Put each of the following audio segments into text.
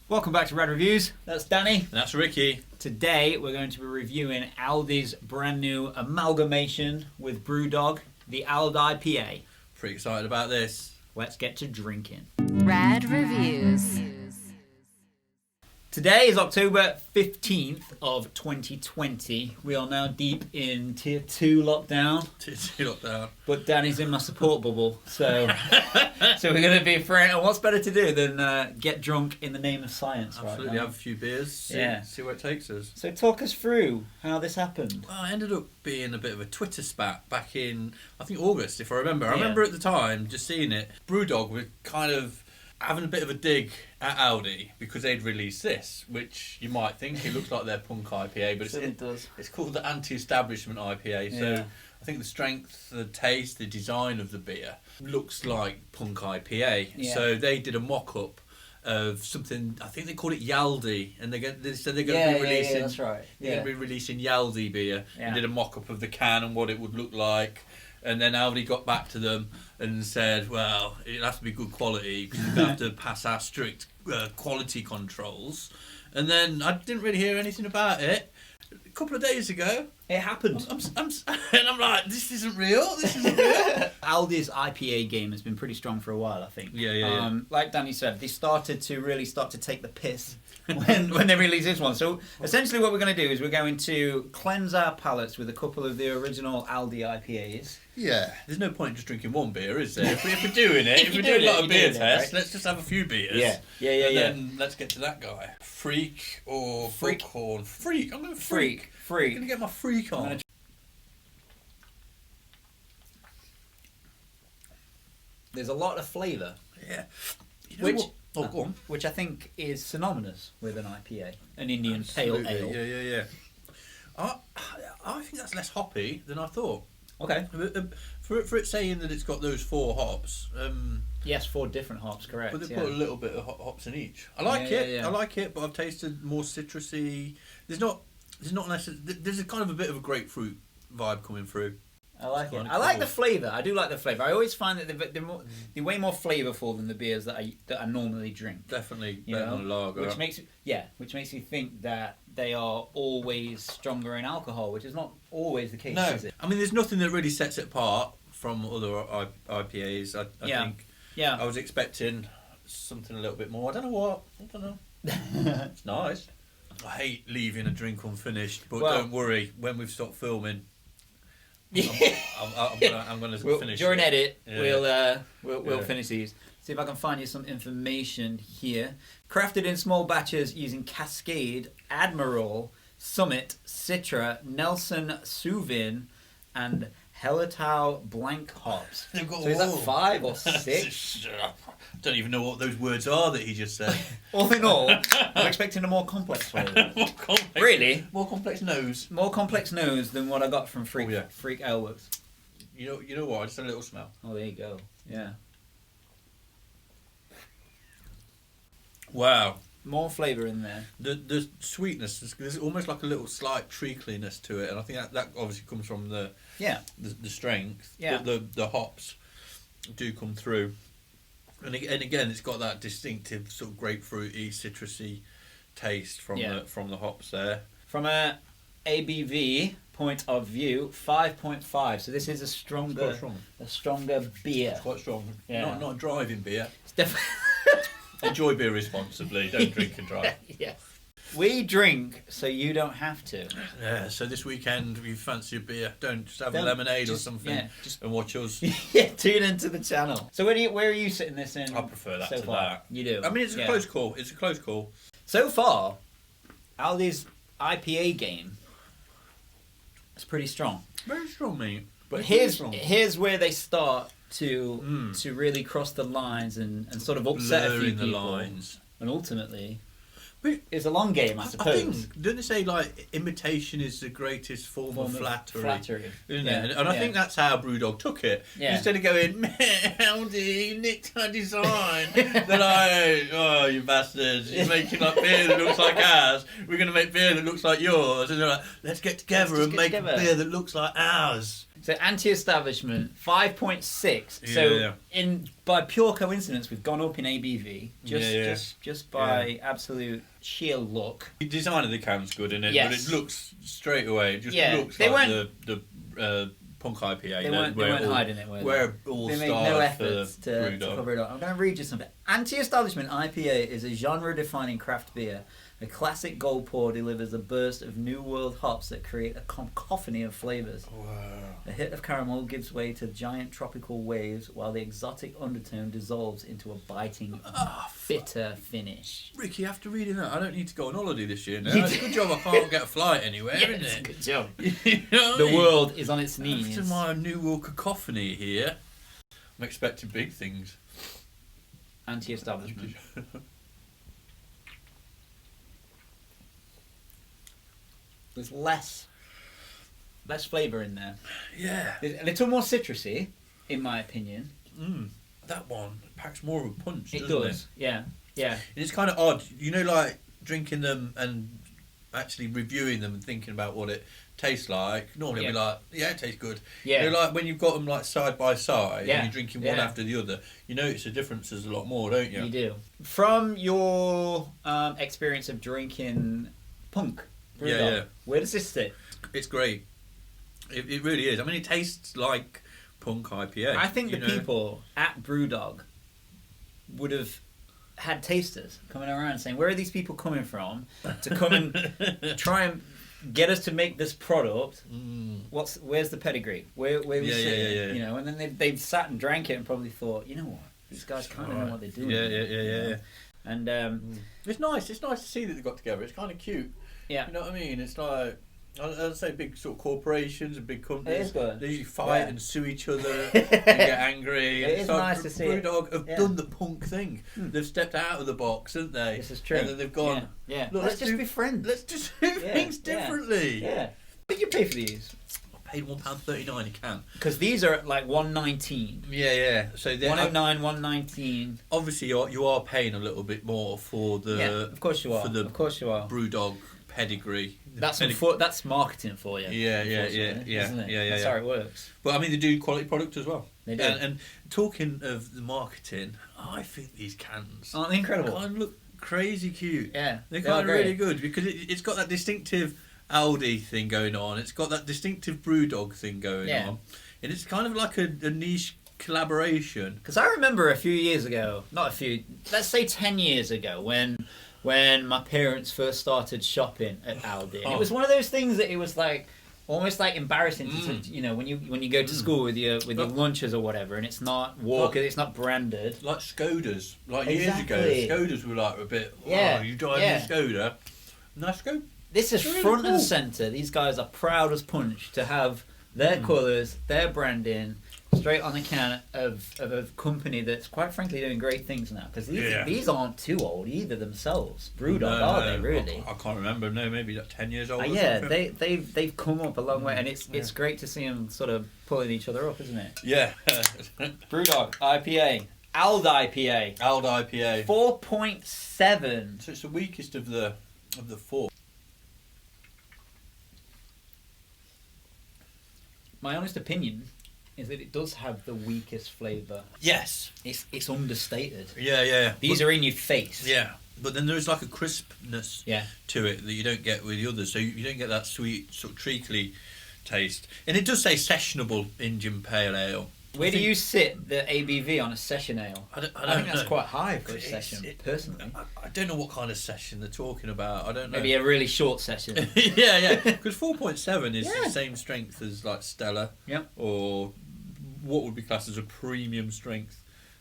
Welcome back to Rad Reviews. That's Danny. And that's Ricky. Today we're going to be reviewing Aldi's brand new amalgamation with Brewdog, the ALD IPA. Pretty excited about this. Let's get to drinking. Rad Reviews. Today is October 15th of 2020. We are now deep in Tier 2 lockdown. Tier 2 lockdown. But Danny's in my support bubble, so we're going to be friends. And what's better to do than get drunk in the name of science, right? Absolutely, have a few beers, see where it takes us. So talk us through how this happened. Well, it ended up being a bit of a Twitter spat back in, I think, August, if I remember. I remember at the time, just seeing it, Brewdog were kind of having a bit of a dig at Aldi because they'd released this, which you might think it looks like their punk IPA, but it's called the anti-establishment IPA. So I think the strength, the taste, the design of the beer looks like punk IPA. Yeah. So they did a mock-up of something, I think they called it Yaldi, and they said they're going to be releasing. Yeah, that's right. They're going to be releasing Yaldi beer, and did a mock-up of the can and what it would look like. And then Aldi got back to them and said, well, it has to be good quality because you have to pass our strict quality controls. And then I didn't really hear anything about it. A couple of days ago, it happened. And I'm like, this isn't real. This isn't real. Aldi's IPA game has been pretty strong for a while, I think. Yeah. Like Danny said, they started to take the piss when they released this one. So essentially what we're going to do is we're going to cleanse our palates with a couple of the original Aldi IPAs. Yeah, there's no point in just drinking one beer, is there? If we're doing it, if we're doing a beer test, let's just have a few beers. Yeah. Then let's get to that guy. Freak or buckhorn? Freak. I'm going to freak. I'm going to get my freak on. There's a lot of flavour. Yeah. You know go on. Which I think is synonymous with an IPA, an Indian pale ale. Yeah. I think that's less hoppy than I thought. Okay. For it saying that it's got those 4 hops. Yes, 4 different hops, correct. But they put a little bit of hops in each. I like it. Yeah. I like it, but I've tasted more citrusy. There's not necessarily. There's a kind of a bit of a grapefruit vibe coming through. I like it. I like the flavour. I do like the flavour. I always find that they're way more flavourful than the beers that I normally drink. Definitely better than a lager. Which makes me think that they are always stronger in alcohol, which is not always the case, is it? I mean, there's nothing that really sets it apart from other IPAs. I think. Yeah. I was expecting something a little bit more. I don't know. It's nice. I hate leaving a drink unfinished, but don't worry. When we've stopped filming, I'm gonna finish. During edit, we'll finish these. See if I can find you some information here. Crafted in small batches using Cascade, Admiral, Summit, Citra, Nelson Sauvin, and Helitau Blanc hops. They've got so is that 5 or 6? Don't even know what those words are that he just said. All in all, I'm expecting a more complex flavour. Really? More complex nose. More complex nose than what I got from Freak Aleworks. You know what? I just had a little smell. Oh, there you go. Yeah. Wow. More flavour in there. The sweetness, there's almost like a little slight treacliness to it, and I think that obviously comes from the strength. Yeah. The hops do come through. And again, it's got that distinctive sort of grapefruity, citrusy taste from the hops there. From a ABV point of view, 5.5. So this is a stronger beer. It's quite strong. Yeah. Not a driving beer. It's definitely. Enjoy beer responsibly. Don't drink and drive. Yes. We drink so you don't have to. Yeah. So this weekend, if you fancy a beer, don't just have a lemonade or something and watch us. Tune into the channel. So where are you sitting this in? I prefer that so to far? that. You do. I mean, it's a close call. It's a close call. So far, Aldi's IPA game is pretty strong. Very strong, mate. But here's where they start to really cross the lines and sort of upset a few people. The lines. And ultimately, it's a long game, I suppose. I think, don't they say like imitation is the greatest form of flattery? Isn't it? And I think that's how Brewdog took it. Yeah. Instead of going, Aldi, you nicked our design. They're like, oh, you bastards, you're making like beer that looks like ours. We're going to make beer that looks like yours. And they're like, let's get together and make a beer that looks like ours. So anti-establishment 5.6. Yeah, So yeah. by pure coincidence, we've gone up in ABV just by absolute sheer luck. The design of the can's good, isn't it? Yes. But it looks straight away. It just looks They like the Punk IPA. They weren't hiding it, were they? Where all They made no efforts to Brewdog. cover it up. I'm going to read you something. Anti-establishment IPA is a genre-defining craft beer. A classic gold pour delivers a burst of new world hops that create a cacophony of flavours. Wow. A hit of caramel gives way to giant tropical waves, while the exotic undertone dissolves into a biting, bitter finish. Ricky, after reading that, I don't need to go on holiday this year now. It's a good job I can't get a flight anywhere, isn't Yes, it? good job. You know what I The mean? world is on its knees. After my new world cacophony here, I'm expecting big things. Anti-establishment. There's less flavour in there. Yeah. It's a little more citrusy, in my opinion. That one packs more of a punch, It doesn't does. Yeah. Yeah. And it's kind of odd, you know, like drinking them and actually reviewing them and thinking about what it tastes like. Normally I'd be like, yeah, it tastes good. Yeah. You know, like when you've got them like side by side Yeah. and you're drinking one Yeah. after the other, you notice the differences a lot more, don't you? You do. From your experience of drinking Punk, Brewdog, Yeah. where does this sit? It's great. It really is. I mean, it tastes like Punk IPA. I think the you know? people at Brewdog would have had tasters coming around saying, where are these people coming from to come and try and get us to make this product? Where's the pedigree? Where we sit? Yeah. You know, and then they've sat and drank it and probably thought, you know what, these guys kind of know what they're doing. Yeah. And It's nice. It's nice to see that they got together. It's kind of cute. yeah, You know what I mean? It's like, I'd say big sort of corporations and big companies. It is good. They usually fight Yeah. and sue each other and get angry. It And is it's like nice to see it. Brewdog have Yeah. done the Punk thing. They've stepped out of the box, haven't they? this is true. And then they've gone, Yeah. "Look, Let's just be friends. let's just do things differently. Yeah. What did you pay for these? I paid £1.39 a can. Because these are at like 119. Yeah. So they're 109, 119. obviously you are paying a little bit more for the Yeah, of course you are. for the Of course you are. Brewdog pedigree. That's marketing for you. Yeah, unfortunately, isn't it? yeah. That's how it works. But I mean, they do quality product as well. They do. And talking of the marketing, I think these cans Aren't they incredible? kind of look crazy cute. Yeah, They're they are kind of really great. good because it's got that distinctive Aldi thing going on. It's got that distinctive Brewdog thing going Yeah. on, and it's kind of like a niche collaboration. Because I remember a few years ago, let's say 10 years ago, when my parents first started shopping at Aldi. And it was one of those things that it was like almost like embarrassing to, you know, when you go to school with your lunches or whatever, and it's not it's not branded. Like Skodas, like Exactly. years ago, Skodas were like a bit. Yeah, Oh, you driving yeah. a Skoda? Nice Skoda. This is It's really front and cool. centre. These guys are proud as punch to have their colours, their branding, straight on the can of a company that's quite frankly doing great things now. Because these aren't too old either themselves. Brewdog, are they really? I can't remember. No, maybe like 10 years old. Or Yeah, something. they've come up a long way, and it's great to see them sort of pulling each other up, isn't it? Yeah. Brewdog IPA, Ald IPA, Ald IPA. 4.7. So it's the weakest of the four. My honest opinion is that it does have the weakest flavour. Yes. It's understated. Yeah. These are in your face. Yeah. But then there's like a crispness Yeah. to it that you don't get with the others. So you don't get that sweet, sort of treacly taste. And it does say sessionable Indian Pale Ale. Where do you sit the ABV on a session ale? I don't think that's know. quite high for a It's- session, personally. I don't know what kind of session they're talking about. I don't know. Maybe a really short session. yeah. Because 4.7 is Yeah. the same strength as like Stella. Yep. Or what would be classed as a premium strength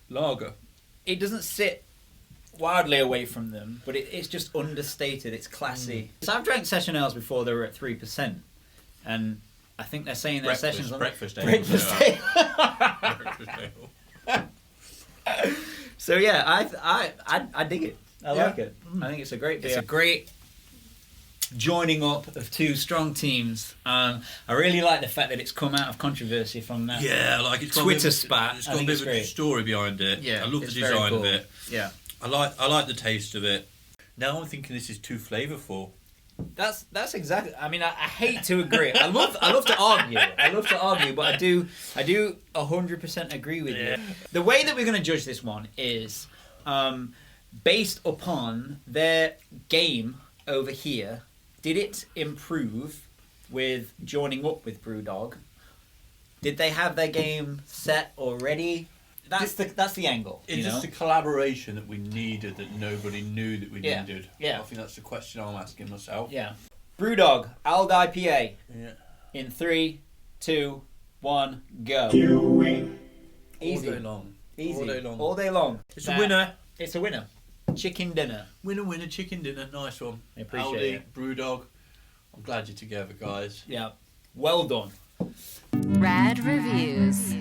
lager. It doesn't sit wildly away from them, but it's just understated. It's classy. So I've drank session ales before. They were at 3%, and I think they're saying their sessions on breakfast ale. breakfast Yeah. ale. Breakfast ale. So yeah, I dig it. I Yeah. like it. I think it's a great beer. It's a great joining up of two strong teams. I really like the fact that it's come out of controversy from that. Yeah, like it's got Twitter a bit of, spat. It's I got a think bit it's of a great. story behind it. Yeah, I love the it's very design of cool. it. Yeah. I like the taste of it. Now I'm thinking this is too flavourful. That's exactly. I mean, I hate to agree. I love to argue. But I do 100% agree with you. The way that we're going to judge this one is based upon their game over here. Did it improve with joining up with BrewDog? Did they have their game set already? That's the angle. It's just a collaboration that we needed that nobody knew that we needed. Yeah. I think that's the question I'm asking myself. Yeah. BrewDog ALD IPA. Yeah. In 3, 2, 1, go. Easy. Easy. All day long. Easy. All day long. All day long. It's a winner. It's a winner. Chicken dinner. Winner, chicken dinner. Nice one. I appreciate Aldi, it. BrewDog. I'm glad you're together, guys. Yeah. Well done. Rad Reviews.